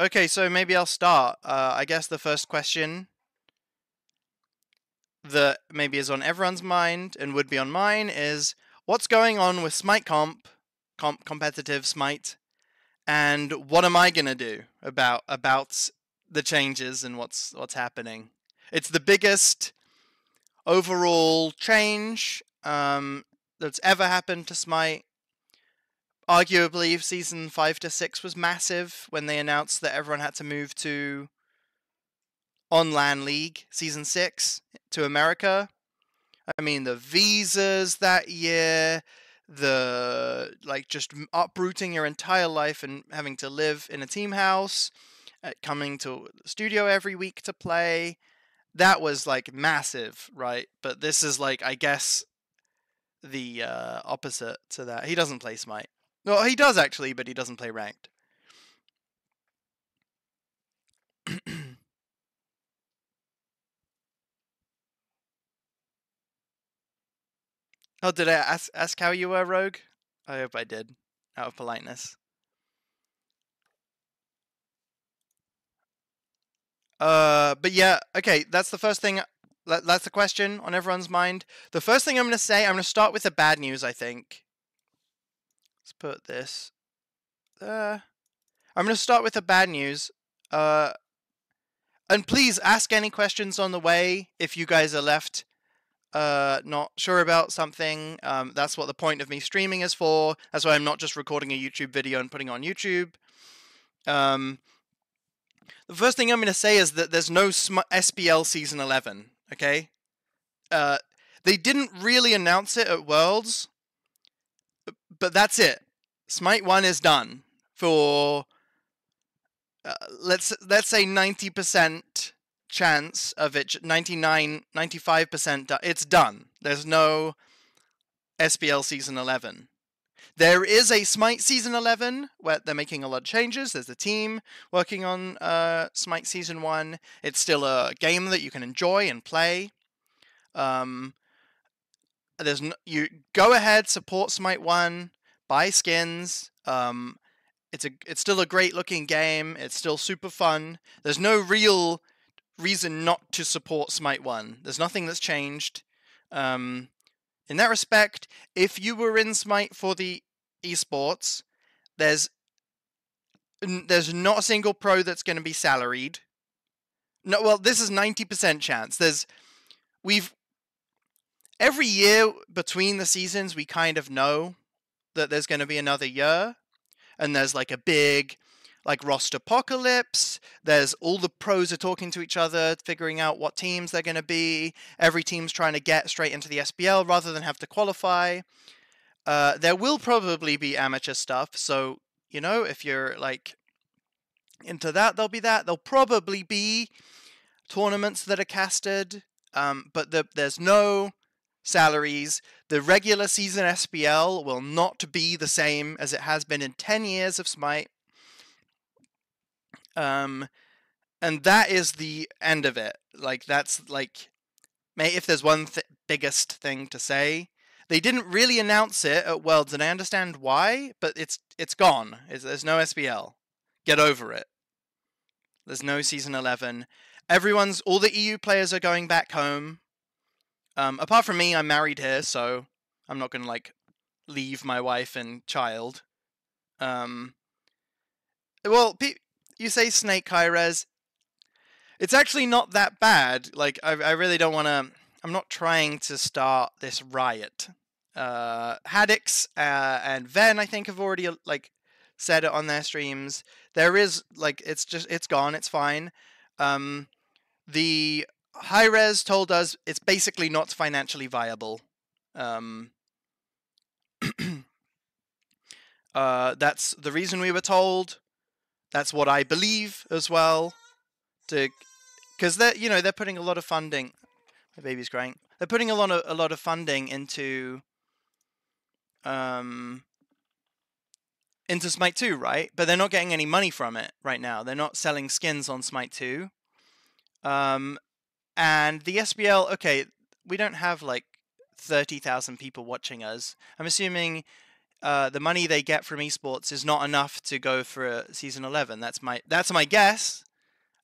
Okay, so maybe I'll start. I guess the first question that maybe is on everyone's mind and would be on mine is what's going on with Smite competitive Smite, and what am I gonna do about the changes and what's happening? It's the biggest overall change that's ever happened to Smite. Arguably, season 5 to 6 was massive when they announced that everyone had to move to on LAN League season 6 to America. I mean, the visas that year, the like just uprooting your entire life and having to live in a team house, coming to the studio every week to play. That was like massive, right? But this is like, I guess, the opposite to that. He doesn't play Smite. Well, he does actually, but he doesn't play ranked. Oh, did I ask how you were, Rogue? I hope I did, out of politeness. But yeah, okay, that's the first thing. That's the question on everyone's mind. The first thing I'm going to say, I'm going to start with the bad news, I think. Let's put this. I'm going to start with the bad news. And please ask any questions on the way if you guys are left not sure about something. That's what the point of me streaming is for. That's why I'm not just recording a YouTube video and putting it on YouTube. The first thing I'm going to say is that there's no SPL Season 11, okay? They didn't really announce it at Worlds, but that's it. Smite 1 is done for, let's say 90% chance of it, 95% it's done. There's no SPL Season 11. There is a Smite Season 11 where they're making a lot of changes. There's a team working on Smite Season 1. It's still a game that you can enjoy and play. You go ahead, support Smite 1, buy skins. It's still a great looking game. It's still super fun. There's no real reason not to support Smite 1. There's nothing that's changed. In that respect, if you were in Smite for the esports, there's not a single pro that's going to be salaried. No, well, this is 90% chance. Every year between the seasons, we kind of know that there's going to be another year, and there's like a big like roster apocalypse. There's all the pros are talking to each other, figuring out what teams they're going to be. Every team's trying to get straight into the SPL rather than have to qualify. There will probably be amateur stuff, so you know, if you're like into that, there'll be that. There'll probably be tournaments that are casted, but there's no salaries. The regular season SPL will not be the same as it has been in 10 years of Smite. And that is the end of it. Like, that's like, if there's one biggest thing to say, they didn't really announce it at Worlds, and I understand why, but it's gone. There's no SPL. Get over it. There's no Season 11. All the EU players are going back home. Apart from me, I'm married here, so I'm not going to, like, leave my wife and child. Well, you say Snake Hi-Rez. It's actually not that bad. Like, I really don't want to... I'm not trying to start this riot. Haddix and Ven, I think, have already, like, said it on their streams. There is, like, it's gone, it's fine. The Hi-Rez told us it's basically not financially viable. That's the reason we were told. That's what I believe as well. Because they're putting a lot of funding. My baby's crying. They're putting a lot of funding into Smite 2, right? But they're not getting any money from it right now. They're not selling skins on Smite 2. And the SBL, okay, we don't have like 30,000 people watching us. I'm assuming the money they get from esports is not enough to go for a season 11. That's my guess.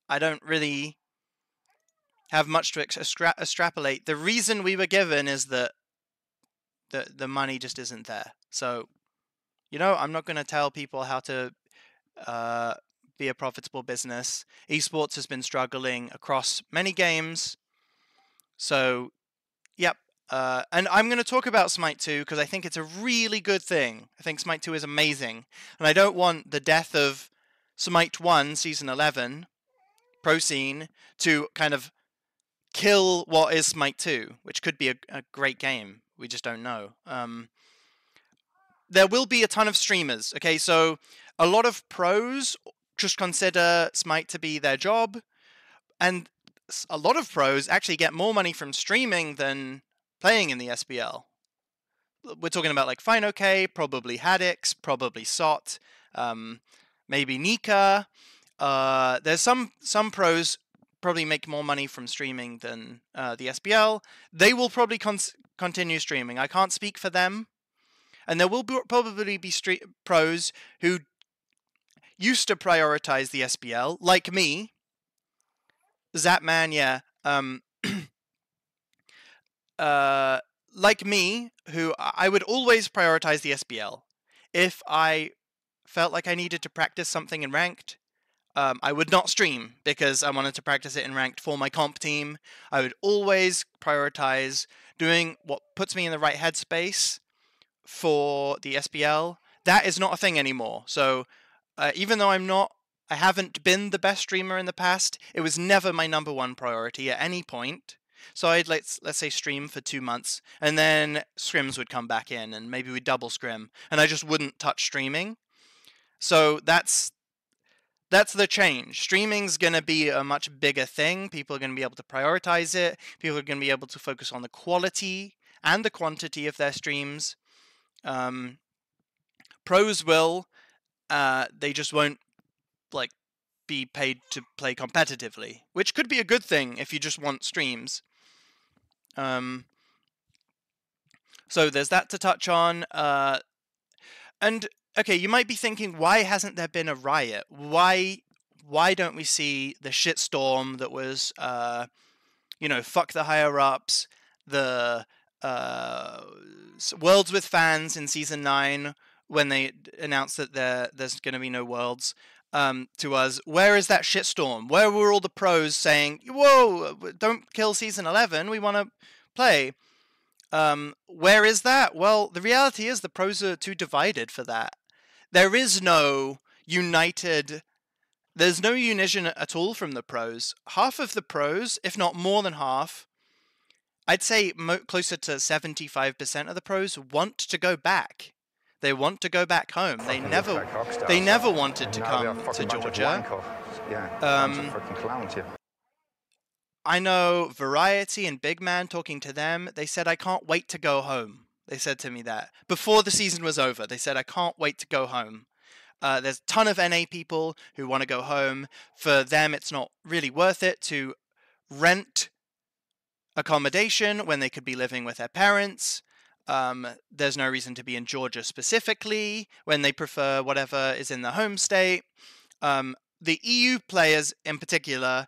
I don't really have much to extrapolate. The reason we were given is that the money just isn't there. So, I'm not going to tell people how to be a profitable business. Esports has been struggling across many games. So, yep. And I'm going to talk about Smite 2 because I think it's a really good thing. I think Smite 2 is amazing. And I don't want the death of Smite 1 Season 11 pro scene to kind of kill what is Smite 2, which could be a great game. We just don't know. There will be a ton of streamers. Okay, so a lot of pros just consider Smite to be their job, and a lot of pros actually get more money from streaming than playing in the SBL. We're talking about like FineOK, probably Haddix, probably Sot, maybe Nika. There's some pros probably make more money from streaming than the SBL. They will probably continue streaming. I can't speak for them. And there will probably be pros who used to prioritize the SBL, like me. Zapman, yeah. Like me, who I would always prioritize the SBL. If I felt like I needed to practice something in ranked, I would not stream because I wanted to practice it in ranked for my comp team. I would always prioritize doing what puts me in the right headspace for the SBL. That is not a thing anymore. So even though I haven't been the best streamer in the past, it was never my number one priority at any point. So I'd let's say stream for 2 months, and then scrims would come back in, and maybe we'd double scrim, and I just wouldn't touch streaming. So that's the change. Streaming's going to be a much bigger thing. People are going to be able to prioritize it. People are going to be able to focus on the quality and the quantity of their streams. Pros will. They just won't be paid to play competitively, which could be a good thing if you just want streams. So there's that to touch on. And okay, you might be thinking, why hasn't there been a riot? Why don't we see the shitstorm that was, fuck the higher ups, the Worlds with fans in Season 9 when they announced that there's going to be no Worlds, to us? Where is that shitstorm? Where were all the pros saying, whoa, don't kill Season 11, we want to play? Where is that? Well, the reality is the pros are too divided for that. There's no unition at all from the pros. Half of the pros, if not more than half, I'd say closer to 75% of the pros want to go back. They want to go back home. They never wanted to come to Georgia. I know Variety and Big Man, talking to them, they said, I can't wait to go home. They said to me that. Before the season was over, they said, I can't wait to go home. There's a ton of NA people who want to go home. For them, it's not really worth it to rent accommodation when they could be living with their parents. There's no reason to be in Georgia specifically when they prefer whatever is in the home state. The EU players in particular,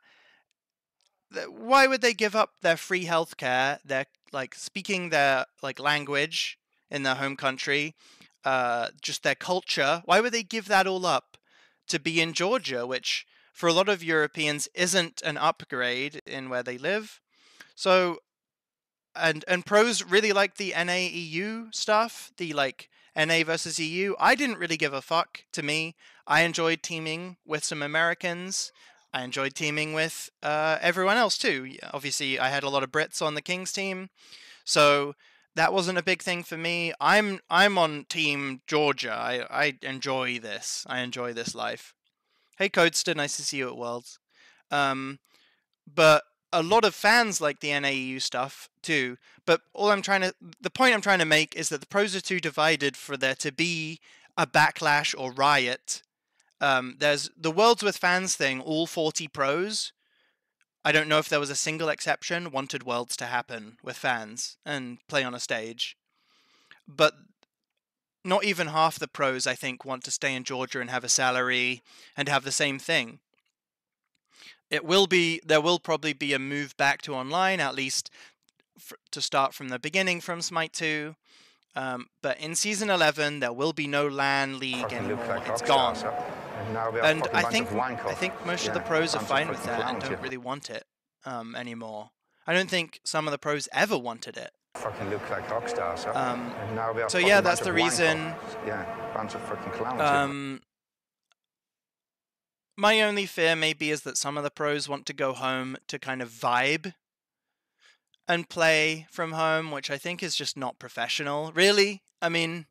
why would they give up their free healthcare, their speaking their language in their home country, just their culture? Why would they give that all up to be in Georgia, which for a lot of Europeans isn't an upgrade in where they live? So, and pros really like the NA EU stuff, the NA versus EU. I didn't really give a fuck. To me, I enjoyed teaming with some Americans. I enjoyed teaming with everyone else too. Obviously, I had a lot of Brits on the Kings team, so that wasn't a big thing for me. I'm on Team Georgia. I enjoy this. I enjoy this life. Hey, Codester, nice to see you at Worlds. But a lot of fans like the NAEU stuff too. But the point I'm trying to make is that the pros are too divided for there to be a backlash or riot. There's the Worlds with fans thing, all 40 pros. I don't know if there was a single exception, wanted Worlds to happen with fans and play on a stage. But not even half the pros, I think, want to stay in Georgia and have a salary and have the same thing. There will probably be a move back to online, at least to start from the beginning from Smite 2. But in Season 11, there will be no LAN League anymore. It's gone. And I think most of the pros are fine with that and don't really want it anymore. I don't think some of the pros ever wanted it. Fucking look like rock stars, huh? So yeah, that's the reason. Yeah, bunch of fucking clowns. My only fear maybe is that some of the pros want to go home to kind of vibe and play from home, which I think is just not professional, really. I mean,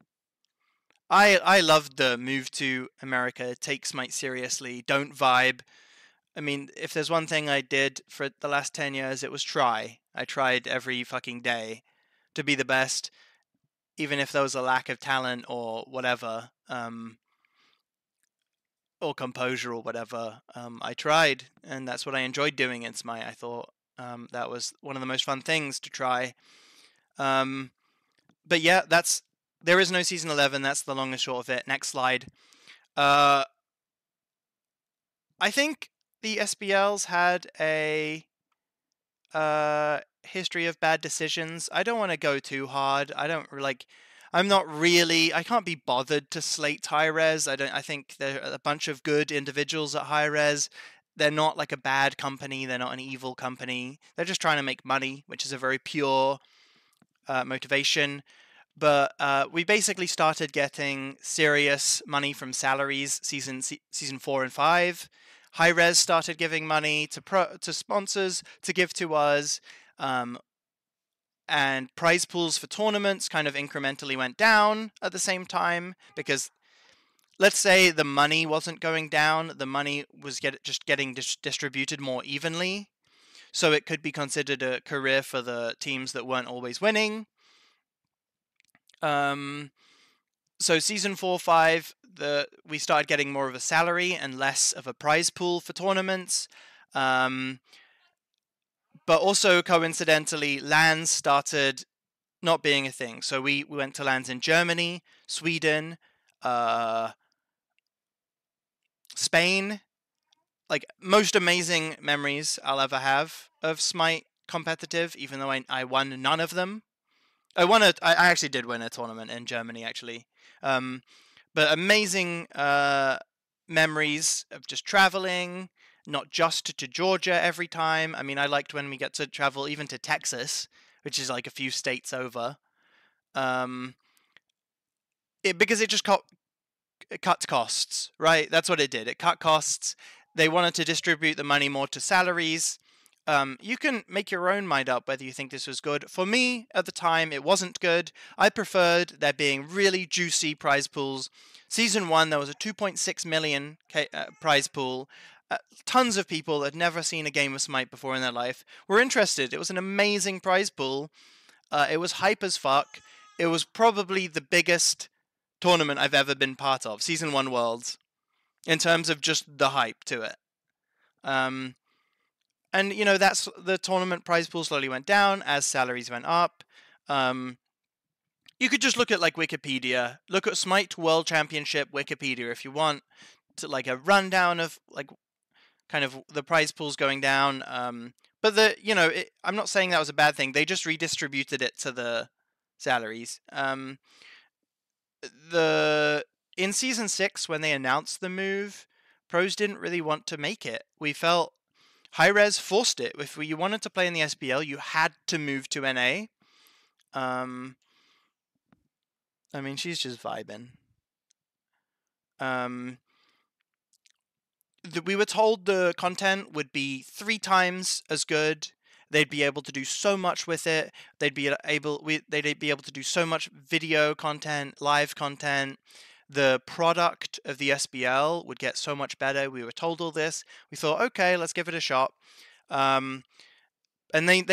I loved the move to America. Take Smite seriously. Don't vibe. I mean, if there's one thing I did for the last 10 years, it was try. I tried every fucking day to be the best, even if there was a lack of talent or whatever, or composure or whatever. I tried, and that's what I enjoyed doing in Smite. I thought that was one of the most fun things to try. But yeah, there is no Season 11. That's the long and short of it. Next slide. I think the SBLs had a history of bad decisions. I don't want to go too hard. I can't be bothered to slate Hi-Rez. I think there are a bunch of good individuals at Hi-Rez. They're not like a bad company. They're not an evil company. They're just trying to make money, which is a very pure motivation. But we basically started getting serious money from salaries season 4 and 5. Hi-Rez started giving money to sponsors to give to us, and prize pools for tournaments kind of incrementally went down at the same time, because let's say the money wasn't going down, the money was just getting distributed more evenly, so it could be considered a career for the teams that weren't always winning. So Season 4, 5, we started getting more of a salary and less of a prize pool for tournaments. But also, coincidentally, LANs started not being a thing. So we went to LANs in Germany, Sweden, Spain. Like, most amazing memories I'll ever have of Smite competitive, even though I won none of them. I actually did win a tournament in Germany, actually. But amazing memories of just traveling, not just to Georgia every time. I mean, I liked when we get to travel even to Texas, which is like a few states over. Because it just cut costs, right? That's what it did. It cut costs. They wanted to distribute the money more to salaries. You can make your own mind up whether you think this was good. For me, at the time, it wasn't good. I preferred there being really juicy prize pools. Season 1, there was a 2.6 million prize pool. Tons of people that had never seen a game of Smite before in their life were interested. It was an amazing prize pool. It was hype as fuck. It was probably the biggest tournament I've ever been part of, Season 1 Worlds, in terms of just the hype to it. And, you know, that's the tournament prize pool slowly went down as salaries went up. You could just look at, like, Wikipedia. Look at Smite World Championship Wikipedia if you want to, like, a rundown of, like, kind of the prize pools going down. But, I'm not saying that was a bad thing. They just redistributed it to the salaries. In Season 6, when they announced the move, pros didn't really want to make it. We felt Hi-Rez forced it. If you wanted to play in the SBL, you had to move to NA. I mean, she's just vibing. We were told the content would be 3 times as good. They'd be able to do so much with it. They'd be able to do so much video content, live content. The product of the SBL would get so much better. We were told all this. We thought, okay, let's give it a shot. And there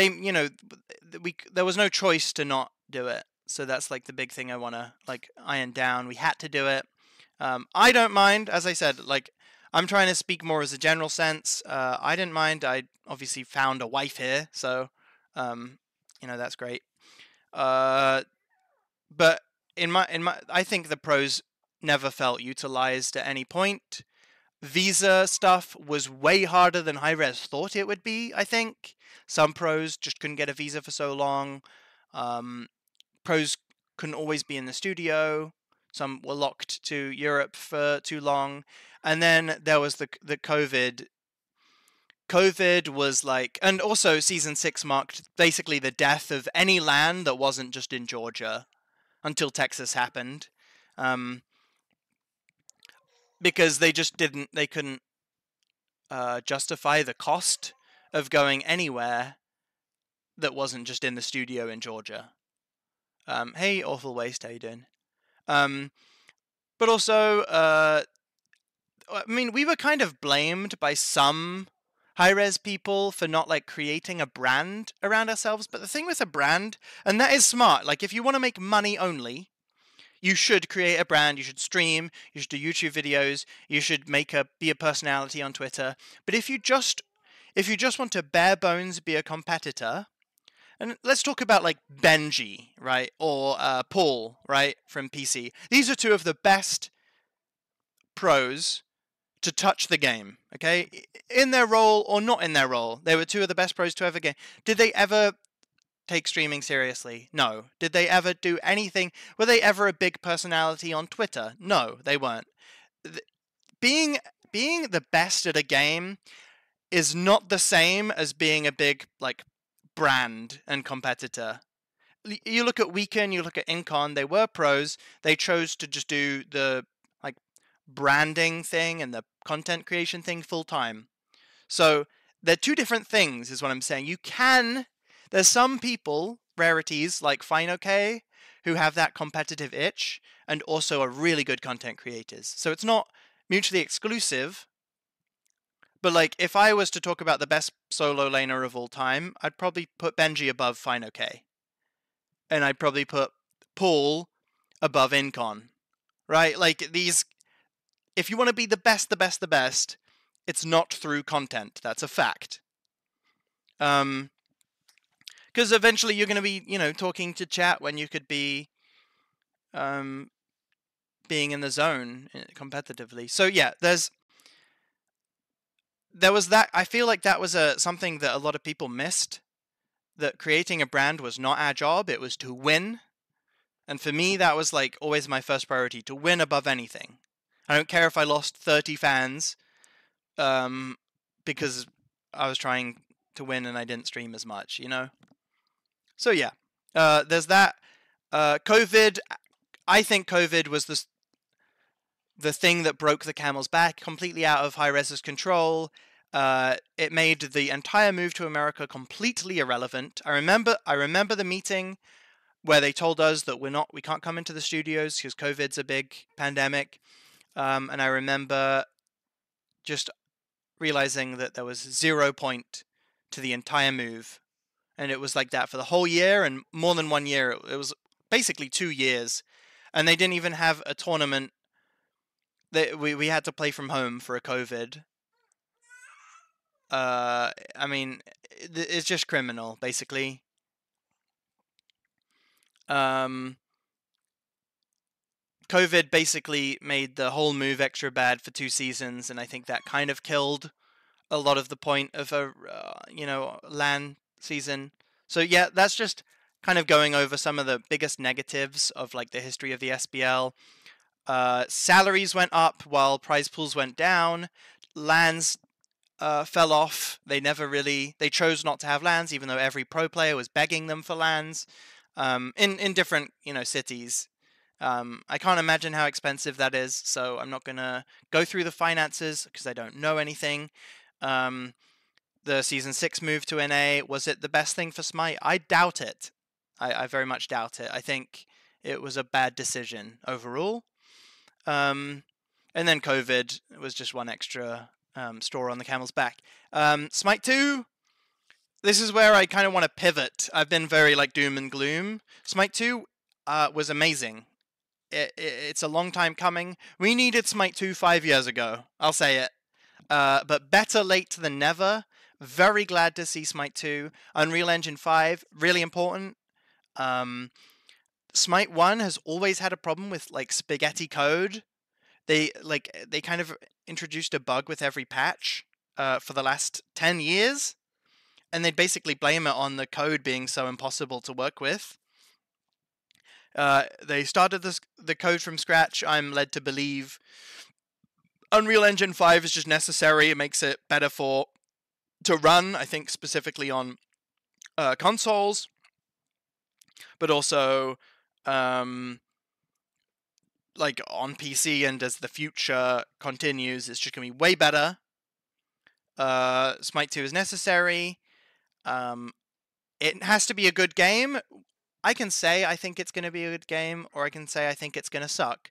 was no choice to not do it. So that's like the big thing I want to like iron down. We had to do it. I don't mind, as I said, like I'm trying to speak more as a general sense. I didn't mind. I obviously found a wife here, so that's great. But I think the pros never felt utilized at any point. Visa stuff was way harder than Hi-Rez thought it would be, I think. Some pros just couldn't get a visa for so long. Pros couldn't always be in the studio. Some were locked to Europe for too long. And then there was the COVID. COVID was like, and also season 6 marked basically the death of any LAN that wasn't just in Georgia until Texas happened. Because they couldn't justify the cost of going anywhere that wasn't just in the studio in Georgia. Hey, Awful Waste, how you doing? But also, I mean, we were kind of blamed by some high-res people for not like creating a brand around ourselves. But the thing with a brand, and that is smart, like if you want to make money only, you should create a brand, you should stream, you should do YouTube videos, you should be a personality on Twitter. But if you just want to bare bones be a competitor, and let's talk about like Benji, right, or Paul, right, from PC. These are two of the best pros to touch the game, okay? In their role or not in their role, they were two of the best pros to ever game. Did they ever take streaming seriously? No. Did they ever do anything? Were they ever a big personality on Twitter? No, they weren't. Being the best at a game is not the same as being a big like brand and competitor. You look at Weekend, you look at Incon, they were pros. They chose to just do the like branding thing and the content creation thing full time. So they're two different things, is what I'm saying. There's some people, rarities like FineOK, who have that competitive itch and also are really good content creators. So it's not mutually exclusive. But like, if I was to talk about the best solo laner of all time, I'd probably put Benji above FineOK. And I'd probably put Paul above Incon. Right? Like, if you want to be the best, it's not through content. That's a fact. Because eventually you're going to be, talking to chat when you could be being in the zone competitively. So yeah, there was that. I feel like that was something that a lot of people missed, that creating a brand was not our job, it was to win. And for me, that was like always my first priority, to win above anything. I don't care if I lost 30 fans because I was trying to win and I didn't stream as much, So yeah, there's that. COVID, I think COVID was the thing that broke the camel's back, completely out of Hi-Rez's control. It made the entire move to America completely irrelevant. I remember the meeting where they told us that we can't come into the studios because COVID's a big pandemic. And I remember just realizing that there was 0 point to the entire move. And it was like that for the whole year, and more than 1 year. It was basically 2 years. And they didn't even have a tournament. We had to play from home for a COVID. I mean, it's just criminal, basically. COVID basically made the whole move extra bad for 2 seasons, and I think that kind of killed a lot of the point of a LAN season. So yeah, that's just kind of going over some of the biggest negatives of like the history of the SBL. Salaries went up while prize pools went down. LANs fell off. They chose not to have LANs, even though every pro player was begging them for LANs in different cities. I can't imagine how expensive that is, so I'm not gonna go through the finances because I don't know anything. The season 6 move to NA, was it the best thing for Smite? I doubt it. I very much doubt it. I think it was a bad decision overall. And then COVID was just one extra straw on the camel's back. Smite 2, this is where I kind of want to pivot. I've been very like doom and gloom. Smite 2 was amazing. It's a long time coming. We needed Smite 2 5 years ago. I'll say it. But better late than never. Very glad to see Smite 2. Unreal Engine 5, really important. Smite 1 has always had a problem with like spaghetti code. They kind of introduced a bug with every patch for the last 10 years, and they'd basically blame it on the code being so impossible to work with. They started the code from scratch. I'm led to believe Unreal Engine 5 is just necessary. It makes it better to run, I think, specifically on consoles, but also like on PC, and as the future continues, it's just going to be way better. Smite 2 is necessary. It has to be a good game. I can say I think it's going to be a good game, or I can say I think it's going to suck.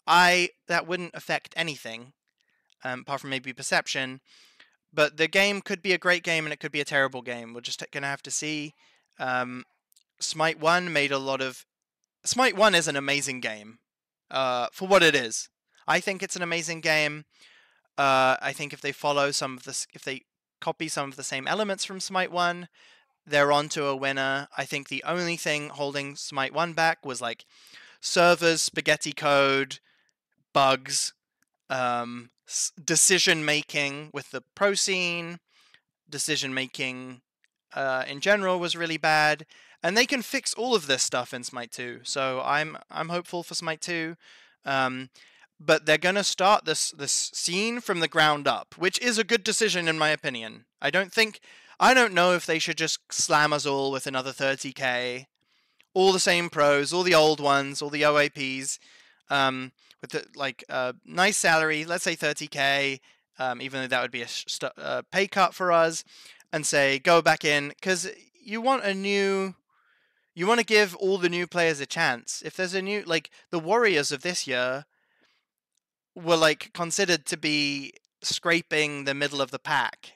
That wouldn't affect anything, apart from maybe perception. But the game could be a great game, and it could be a terrible game. We're just going to have to see. Smite 1 made a lot of... Smite 1 is an amazing game, for what it is. I think it's an amazing game. I think if they follow if they copy some of the same elements from Smite 1, they're onto a winner. I think the only thing holding Smite 1 back was like servers, spaghetti code, bugs, decision making with the pro scene, decision making in general was really bad, and they can fix all of this stuff in Smite 2. So I'm hopeful for Smite 2. But they're gonna start this scene from the ground up, which is a good decision in my opinion. I don't know if they should just slam us all with another 30k, all the same pros, all the old ones, all the OAPs, with the, nice salary, let's say 30k, even though that would be a pay cut for us, and say go back in, because you want to give all the new players a chance. If there's a new, like the Warriors of this year were like considered to be scraping the middle of the pack.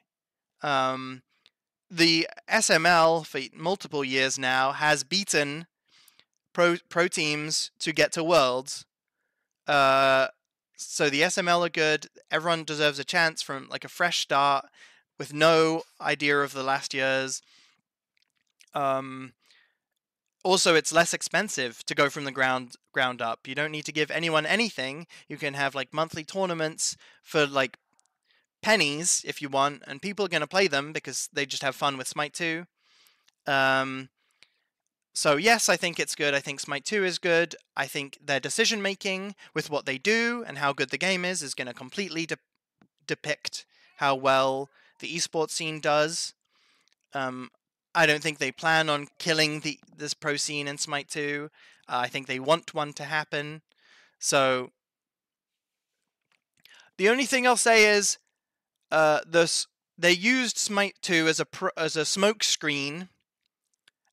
The SML for multiple years now has beaten pro teams to get to Worlds. So the SML are good. Everyone deserves a chance from like a fresh start with no idea of the last years. Also, it's less expensive to go from the ground up. You don't need to give anyone anything. You can have like monthly tournaments for like pennies if you want, and people are going to play them because they just have fun with Smite 2. So yes, I think it's good. I think Smite 2 is good. I think their decision making with what they do and how good the game is going to completely depict how well the esports scene does. I don't think they plan on killing this pro scene in Smite 2. I think they want one to happen. So the only thing I'll say is they used Smite 2 as a smoke screen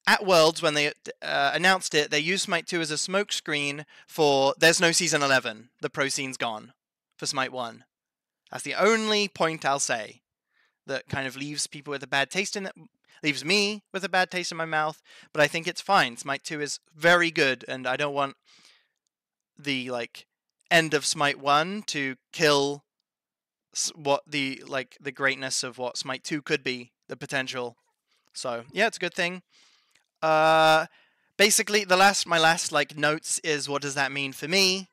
at Worlds when they announced it. They used Smite 2 as a smoke screen for there's no Season 11. The pro scene's gone for Smite 1. That's the only point I'll say that kind of leaves people with a bad taste in it. Leaves me with a bad taste in my mouth, but I think it's fine. Smite 2 is very good, and I don't want the end of Smite 1 to kill what the greatness of what Smite 2 could be, the potential. So yeah, it's a good thing. Basically, my last notes is, what does that mean for me?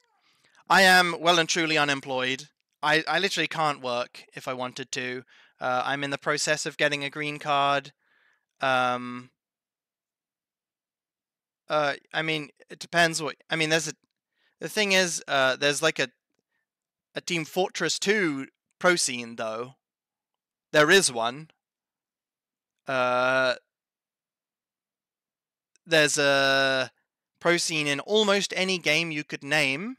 I am well and truly unemployed. I literally can't work if I wanted to. I'm in the process of getting a green card. I mean, it depends what... I mean, the thing is, there's like a Team Fortress 2 pro scene, though. There is one. There's a pro scene in almost any game you could name.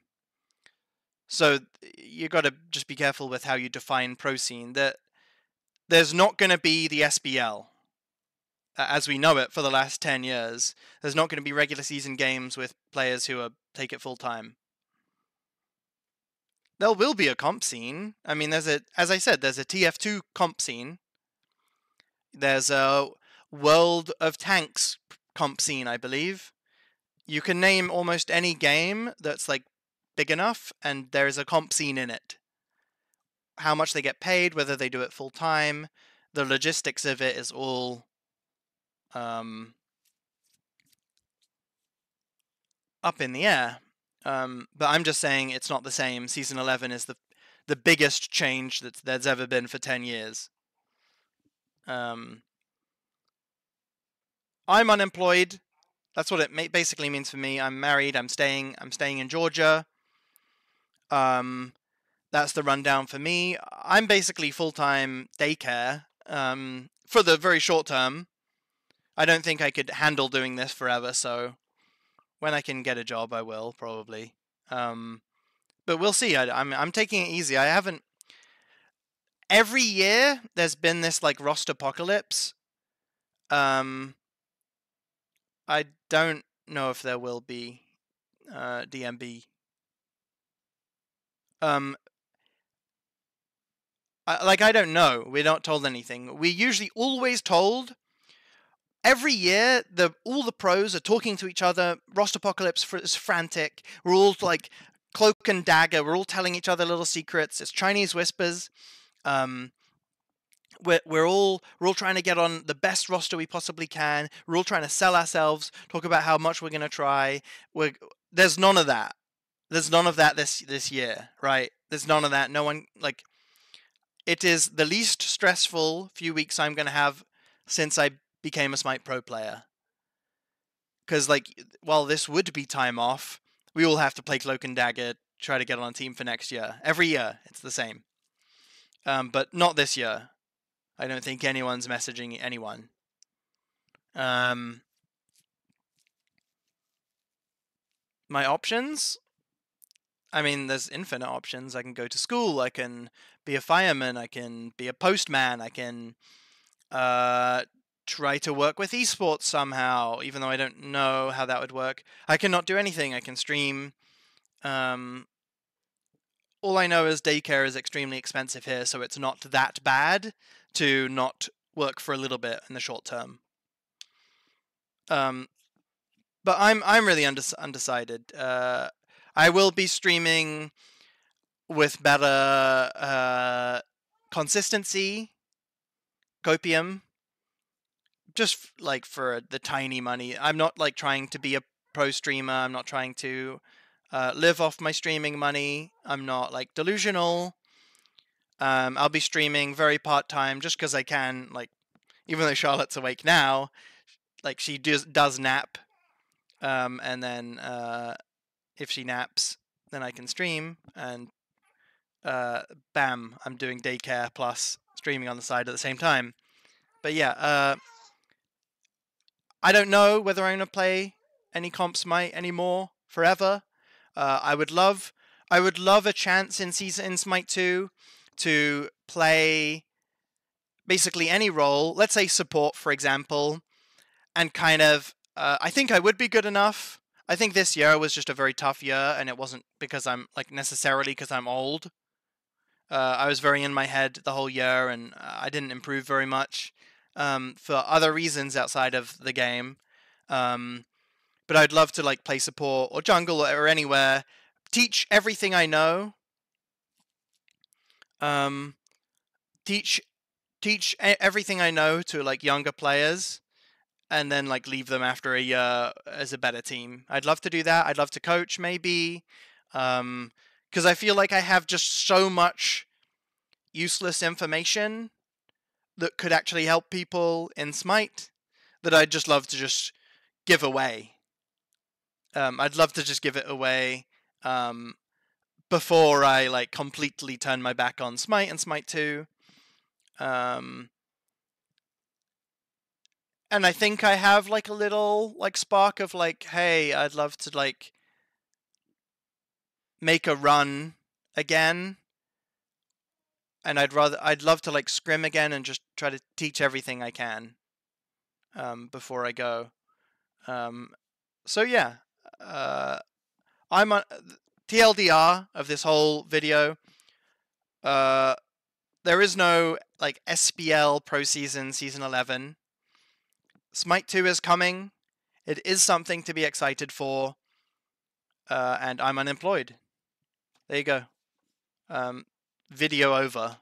So you got to just be careful with how you define pro scene. There's not going to be the SBL as we know it for the last 10 years. There's not going to be regular season games with players who take it full time. There will be a comp scene. I mean, as I said, there's a TF2 comp scene. There's a World of Tanks comp scene, I believe. You can name almost any game that's big enough, and there's a comp scene in it. How much they get paid, whether they do it full time, the logistics of it is all up in the air. But I'm just saying it's not the same. Season 11 is the biggest change that there's ever been for 10 years. I'm unemployed. That's what it basically means for me. I'm married. I'm staying in Georgia. That's the rundown for me. I'm basically full-time daycare for the very short term. I don't think I could handle doing this forever, so when I can get a job, I will probably. But we'll see. I'm taking it easy. I haven't. Every year there's been this like roster apocalypse. I don't know if there will be DMB. I don't know. We're not told anything. We usually always told. Every year, all the pros are talking to each other. Roster apocalypse is frantic. We're all like cloak and dagger. We're all telling each other little secrets. It's Chinese whispers. We're all trying to get on the best roster we possibly can. We're all trying to sell ourselves. Talk about how much we're gonna try. There's none of that. There's none of that this year, right? There's none of that. No one like. It is the least stressful few weeks I'm gonna have since I became a Smite Pro player. Because, like, while this would be time off, we all have to play Cloak and Dagger, try to get on a team for next year. Every year, it's the same. But not this year. I don't think anyone's messaging anyone. My options? I mean, there's infinite options. I can go to school, I can be a fireman, I can be a postman, I can try to work with esports somehow, even though I don't know how that would work. I cannot do anything. I can stream. All I know is daycare is extremely expensive here, so it's not that bad to not work for a little bit in the short term. But I'm really undecided. I will be streaming with better consistency, copium, just like for the tiny money. I'm not like trying to be a pro streamer. I'm not trying to live off my streaming money. I'm not like delusional. I'll be streaming very part-time just because I can. Like, even though Charlotte's awake now, like she does nap, and then if she naps, then I can stream, and bam, I'm doing daycare plus streaming on the side at the same time. But yeah, I don't know whether I'm gonna play any comp Smite anymore forever. I would love a chance in Smite 2 to play basically any role. Let's say support, for example, and kind of. I think I would be good enough. I think this year was just a very tough year, and it wasn't because I'm like necessarily because I'm old. I was very in my head the whole year, and I didn't improve very much for other reasons outside of the game. But I'd love to like play support or jungle or anywhere, teach everything I know. Teach everything I know to like younger players, and then like leave them after a year as a better team. I'd love to do that. I'd love to coach maybe, because I feel like I have just so much useless information that could actually help people in Smite that I'd just love to just give away. I'd love to just give it away before I like completely turn my back on Smite and Smite 2. And I think I have like a little like spark of like, hey, I'd love to like make a run again. And I'd love to like scrim again and just try to teach everything I can before I go. So yeah, I'm on TLDR of this whole video. There is no like SPL Pro Season 11. Smite 2 is coming. It is something to be excited for. And I'm unemployed. There you go. Video over.